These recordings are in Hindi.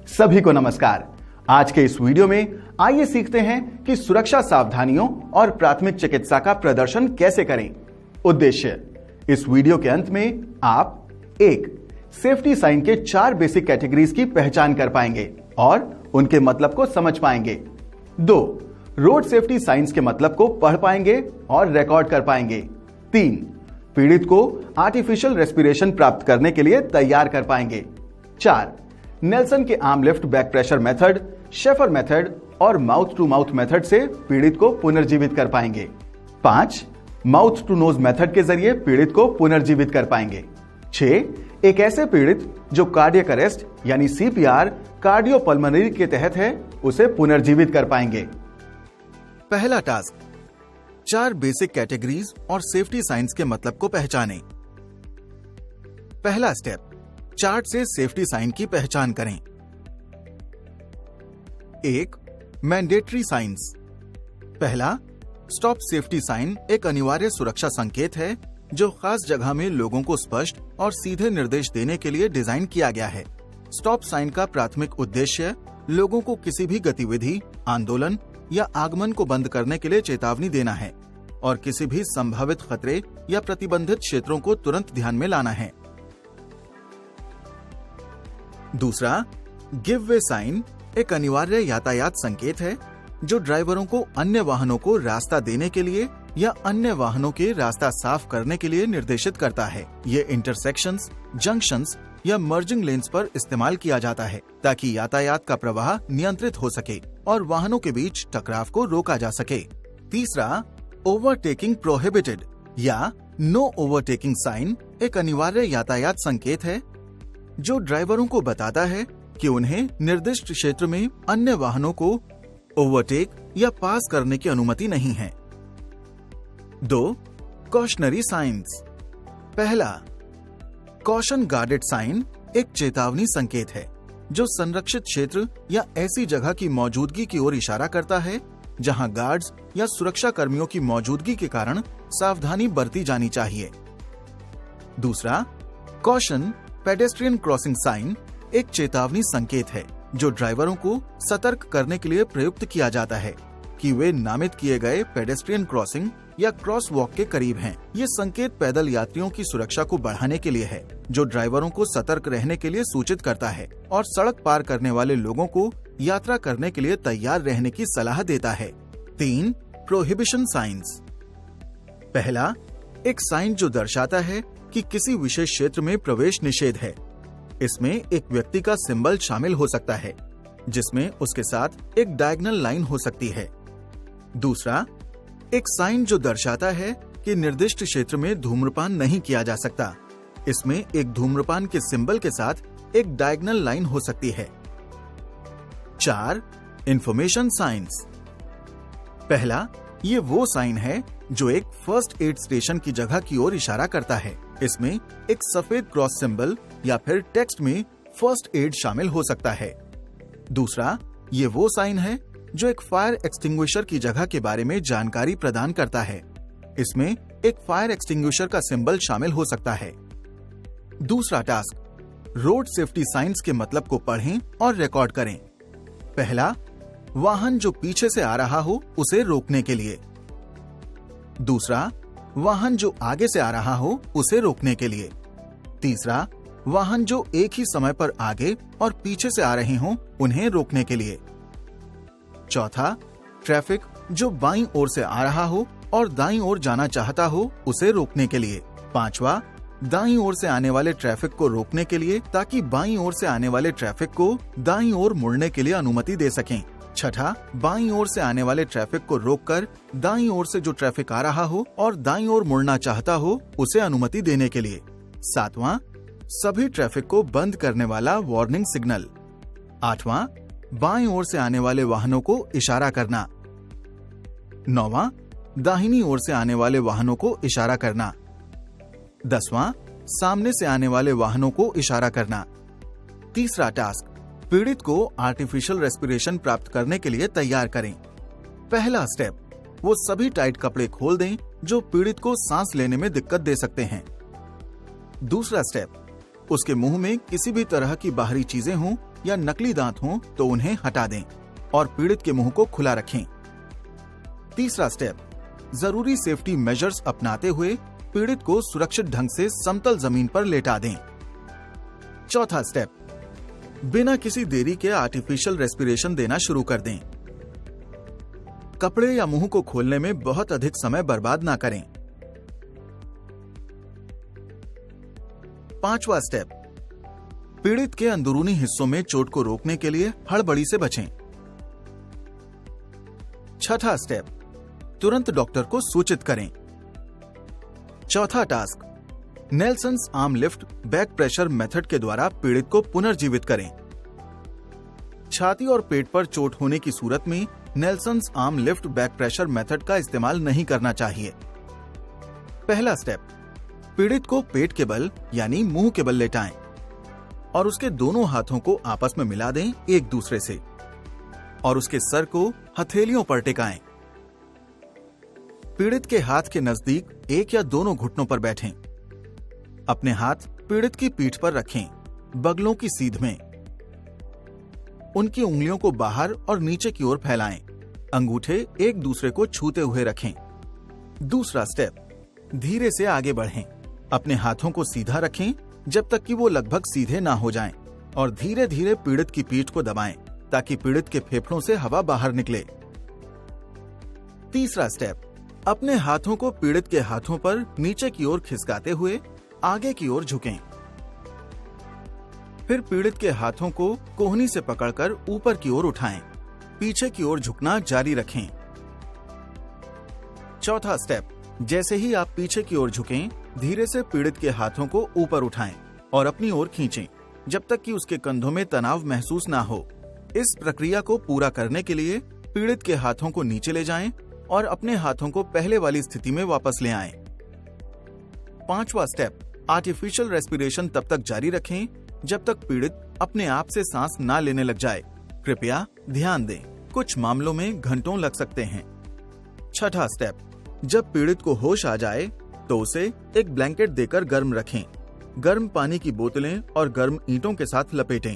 सभी को नमस्कार। आज के इस वीडियो में आइए सीखते हैं कि सुरक्षा सावधानियों और प्राथमिक चिकित्सा का प्रदर्शन कैसे करें। उद्देश्य, इस वीडियो के अंत में आप 1. सेफ्टी साइन के 4 बेसिक कैटेगरीज की पहचान कर पाएंगे और उनके मतलब को समझ पाएंगे। 2. रोड सेफ्टी साइंस के मतलब को पढ़ पाएंगे और रिकॉर्ड कर पाएंगे। 3. पीड़ित को आर्टिफिशियल रेस्पिरेशन प्राप्त करने के लिए तैयार कर पाएंगे। 4. नेल्सन के arm lift back pressure method, Schafer method और माउथ टू माउथ मेथड से पीड़ित को पुनर्जीवित कर पाएंगे। 5. माउथ टू नोज मेथड के जरिए पीड़ित को पुनर्जीवित कर पाएंगे। 6. एक ऐसे पीड़ित जो कार्डियक अरेस्ट यानी सीपीआर कार्डियोपल्मोनरी के तहत है, उसे पुनर्जीवित कर पाएंगे। पहला टास्क, 4 बेसिक कैटेगरीज और सेफ्टी साइंस के मतलब को पहचानें। पहला स्टेप, चार्ट से सेफ्टी साइन की पहचान करें। 1. Mandatory science. पहला, स्टॉप सेफ्टी साइन एक अनिवार्य सुरक्षा संकेत है जो खास जगह में लोगों को स्पष्ट और सीधे निर्देश देने के लिए डिजाइन किया गया है। स्टॉप साइन का प्राथमिक उद्देश्य लोगों को किसी भी गतिविधि, आंदोलन या आगमन को बंद करने के लिए चेतावनी देना है और किसी भी संभावित खतरे या प्रतिबंधित क्षेत्रों को तुरंत ध्यान में लाना है। दूसरा, गिव वे साइन एक अनिवार्य यातायात संकेत है जो ड्राइवरों को अन्य वाहनों को रास्ता देने के लिए या अन्य वाहनों के रास्ता साफ करने के लिए निर्देशित करता है। ये इंटरसेक्शंस, जंक्शंस या मर्जिंग लेन्स पर इस्तेमाल किया जाता है ताकि यातायात का प्रवाह नियंत्रित हो सके और वाहनों के बीच टकराव को रोका जा सके। तीसरा, ओवरटेकिंग प्रोहिबिटेड या नो ओवरटेकिंग साइन एक अनिवार्य यातायात संकेत है जो ड्राइवरों को बताता है कि उन्हें निर्दिष्ट क्षेत्र में अन्य वाहनों को ओवरटेक या पास करने की अनुमति नहीं है। 2. Cautionary science. पहला, कॉशन गार्डेड साइन एक चेतावनी संकेत है जो संरक्षित क्षेत्र या ऐसी जगह की मौजूदगी की ओर इशारा करता है जहां गार्ड्स या सुरक्षा कर्मियों की मौजूदगी के कारण सावधानी बरती जानी चाहिए। दूसरा, कॉशन पेडेस्ट्रियन क्रॉसिंग साइन एक चेतावनी संकेत है जो ड्राइवरों को सतर्क करने के लिए प्रयुक्त किया जाता है कि वे नामित किए गए पेडेस्ट्रियन क्रॉसिंग या क्रॉस वॉक के करीब हैं। ये संकेत पैदल यात्रियों की सुरक्षा को बढ़ाने के लिए है जो ड्राइवरों को सतर्क रहने के लिए सूचित करता है और सड़क पार करने वाले लोगों को यात्रा करने के लिए तैयार रहने की सलाह देता है। 3. Prohibition science. पहला, एक साइन जो दर्शाता है कि किसी विशेष क्षेत्र में प्रवेश निषेध है। इसमें एक व्यक्ति का सिंबल शामिल हो सकता है जिसमें उसके साथ एक डायगोनल लाइन हो सकती है। दूसरा, एक साइन जो दर्शाता है कि निर्दिष्ट क्षेत्र में धूम्रपान नहीं किया जा सकता। इसमें एक धूम्रपान के सिंबल के साथ एक डायगोनल लाइन हो सकती है। 4. Information science. पहला, ये वो साइन है जो एक फर्स्ट एड स्टेशन की जगह की ओर इशारा करता है। इसमें एक सफेद क्रॉस सिंबल या फिर टेक्स्ट में फर्स्ट एड शामिल हो सकता है। दूसरा, ये वो साइन है जो एक फायर एक्सटिंग्विशर की जगह के बारे में जानकारी प्रदान करता है। इसमें एक फायर एक्सटिंग्विशर का सिंबल शामिल हो सकता है। दूसरा टास्क, रोड सेफ्टी साइंस के मतलब को पढ़ें और रिकॉर्ड करें। पहला, वाहन जो पीछे से आ रहा हो उसे रोकने के लिए। दूसरा, वाहन जो आगे से आ रहा हो उसे रोकने के लिए। तीसरा, वाहन जो एक ही समय पर आगे और पीछे से आ रहे हों उन्हें रोकने के लिए। चौथा, ट्रैफिक जो बाईं ओर से आ रहा हो और दाईं ओर जाना चाहता हो उसे रोकने के लिए। पांचवा, दाईं ओर से आने वाले ट्रैफिक को रोकने के लिए ताकि बाईं ओर से आने वाले ट्रैफिक को दाईं ओर मुड़ने के लिए अनुमति दे सकें। छठा, बाईं ओर से आने वाले ट्रैफिक को रोककर दाईं ओर से जो ट्रैफिक आ रहा हो और दाईं ओर मुड़ना चाहता हो उसे अनुमति देने के लिए। सातवां, सभी ट्रैफिक को बंद करने वाला वार्निंग सिग्नल। आठवां, बाईं ओर से आने वाले वाहनों को इशारा करना। 9वां, दाहिनी ओर से आने वाले वाहनों को इशारा करना। 10वां, सामने से आने वाले वाहनों को इशारा करना। तीसरा टास्क, पीड़ित को आर्टिफिशियल रेस्पिरेशन प्राप्त करने के लिए तैयार करें। पहला स्टेप, वो सभी टाइट कपड़े खोल दें जो पीड़ित को सांस लेने में दिक्कत दे सकते हैं। दूसरा स्टेप, उसके मुंह में किसी भी तरह की बाहरी चीजें हों या नकली दांत हों तो उन्हें हटा दें और पीड़ित के मुंह को खुला रखें। तीसरा स्टेप, जरूरी सेफ्टी मेजर्स अपनाते हुए पीड़ित को सुरक्षित ढंग से समतल जमीन पर लेटा दें। चौथा स्टेप, बिना किसी देरी के आर्टिफिशियल रेस्पिरेशन देना शुरू कर दें। कपड़े या मुंह को खोलने में बहुत अधिक समय बर्बाद ना करें। पांचवा स्टेप, पीड़ित के अंदरूनी हिस्सों में चोट को रोकने के लिए हड़बड़ी से बचें। छठा स्टेप, तुरंत डॉक्टर को सूचित करें। चौथा task, Nelson's arm lift back pressure method के द्वारा पीड़ित को पुनर्जीवित करें। छाती और पेट पर चोट होने की सूरत में Nelson's arm lift back pressure method का इस्तेमाल नहीं करना चाहिए। पहला स्टेप, पीड़ित को पेट के बल यानी मुंह के बल लेटाएं और उसके दोनों हाथों को आपस में मिला दें एक दूसरे से और उसके सर को हथेलियों पर टिकाएं। पीड़ित के हाथ के नजदीक एक या दोनों घुटनों पर बैठें। अपने हाथ पीड़ित की पीठ पर रखें, बगलों की सीध में। उनकी उंगलियों को बाहर और नीचे की ओर फैलाएं। अंगूठे एक दूसरे को छूते हुए रखें। दूसरा स्टेप, धीरे से आगे बढ़ें। अपने हाथों को सीधा रखें जब तक कि वो लगभग सीधे ना हो जाएं और धीरे धीरे पीड़ित की पीठ को दबाएं ताकि पीड़ित के फेफड़ों से हवा बाहर निकले। तीसरा स्टेप, अपने हाथों को पीड़ित के हाथों पर नीचे की ओर खिसकाते हुए आगे की ओर झुकें। फिर पीड़ित के हाथों को कोहनी से पकड़कर ऊपर की ओर उठाएं। पीछे की ओर झुकना जारी रखें। चौथा स्टेप, जैसे ही आप पीछे की ओर झुकें, धीरे से पीड़ित के हाथों को ऊपर उठाएं और अपनी ओर खींचें जब तक कि उसके कंधों में तनाव महसूस ना हो। इस प्रक्रिया को पूरा करने के लिए पीड़ित के हाथों को नीचे ले जाएं और अपने हाथों को पहले वाली स्थिति में वापस ले आएं। पांचवा स्टेप, आर्टिफिशियल रेस्पिरेशन तब तक जारी रखें जब तक पीड़ित अपने आप से सांस ना लेने लग जाए। कृपया ध्यान दें, कुछ मामलों में घंटों लग सकते हैं। छठा स्टेप, जब पीड़ित को होश आ जाए तो उसे एक ब्लैंकेट देकर गर्म रखें। गर्म पानी की बोतलें और गर्म ईंटों के साथ लपेटें।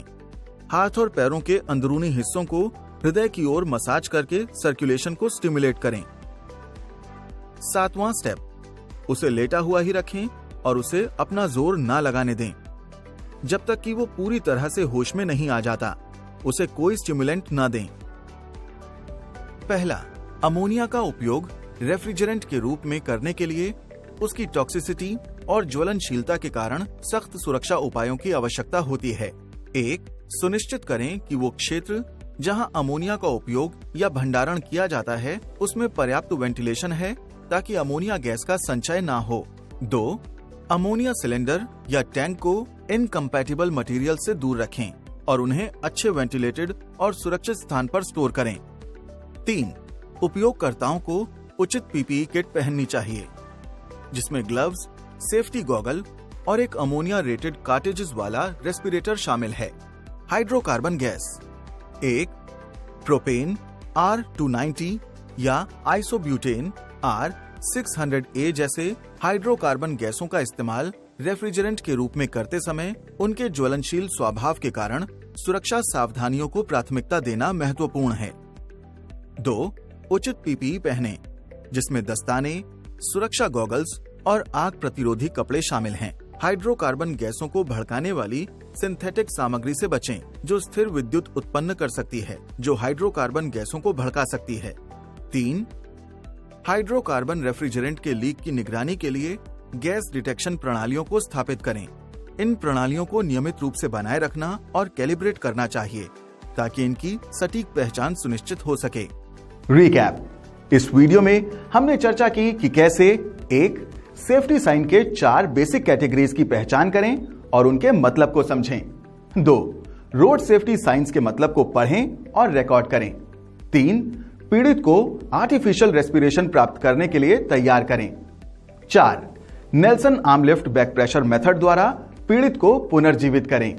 हाथ और पैरों के अंदरूनी हिस्सों को हृदय की ओर मसाज करके सर्कुलेशन को स्टिमुलेट करें। सातवां स्टेप, उसे लेटा हुआ ही रखें और उसे अपना जोर ना लगाने दें जब तक कि वो पूरी तरह से होश में नहीं आ जाता। उसे कोई स्टिमुलेंट ना दें। पहला, अमोनिया का उपयोग रेफ्रिजरेंट के रूप में करने के लिए उसकी टॉक्सिसिटी और ज्वलनशीलता के कारण सख्त सुरक्षा उपायों की आवश्यकता होती है। एक, सुनिश्चित करें कि वो क्षेत्र जहां अमोनिया का उपयोग या भंडारण किया जाता है उसमें पर्याप्त वेंटिलेशन है ताकि अमोनिया गैस का संचय ना हो। 2, अमोनिया सिलेंडर या टैंक को इनकम्पैटिबल मटेरियल से दूर रखें और उन्हें अच्छे वेंटिलेटेड और सुरक्षित स्थान पर स्टोर करें। 3, उपयोगकर्ताओं को उचित पीपीई किट पहननी चाहिए जिसमें ग्लव्स, सेफ्टी गॉगल और एक अमोनिया रेटेड कार्टेजेस वाला रेस्पिरेटर शामिल है। हाइड्रोकार्बन गैस, एक प्रोपेन R290 या आइसोब्यूटेन R600A जैसे हाइड्रोकार्बन गैसों का इस्तेमाल रेफ्रिजरेंट के रूप में करते समय उनके ज्वलनशील स्वभाव के कारण सुरक्षा सावधानियों को प्राथमिकता देना महत्वपूर्ण है। 2, उचित पीपीई पहनें जिसमें दस्ताने, सुरक्षा गॉगल्स और आग प्रतिरोधी कपड़े शामिल हैं। हाइड्रोकार्बन गैसों को भड़काने वाली सिंथेटिक सामग्री से बचें जो स्थिर विद्युत उत्पन्न कर सकती है जो हाइड्रोकार्बन गैसों को भड़का सकती है। 3, हाइड्रोकार्बन रेफ्रिजरेंट के लीक की निगरानी के लिए गैस डिटेक्शन प्रणालियों को स्थापित करें। इन प्रणालियों को नियमित रूप से बनाए रखना और कैलिब्रेट करना चाहिए ताकि इनकी सटीक पहचान सुनिश्चित हो सके। रिकैप, इस वीडियो में हमने चर्चा की कि कैसे 1, सेफ्टी साइन के 4 बेसिक कैटेगरीज की पहचान करें और उनके मतलब को समझें। 2, रोड सेफ्टी साइंस के मतलब को पढ़ें और रिकॉर्ड करें। 3, पीड़ित को आर्टिफिशियल रेस्पिरेशन प्राप्त करने के लिए तैयार करें। 4, Nelson arm lift back pressure method द्वारा पीड़ित को पुनर्जीवित करें।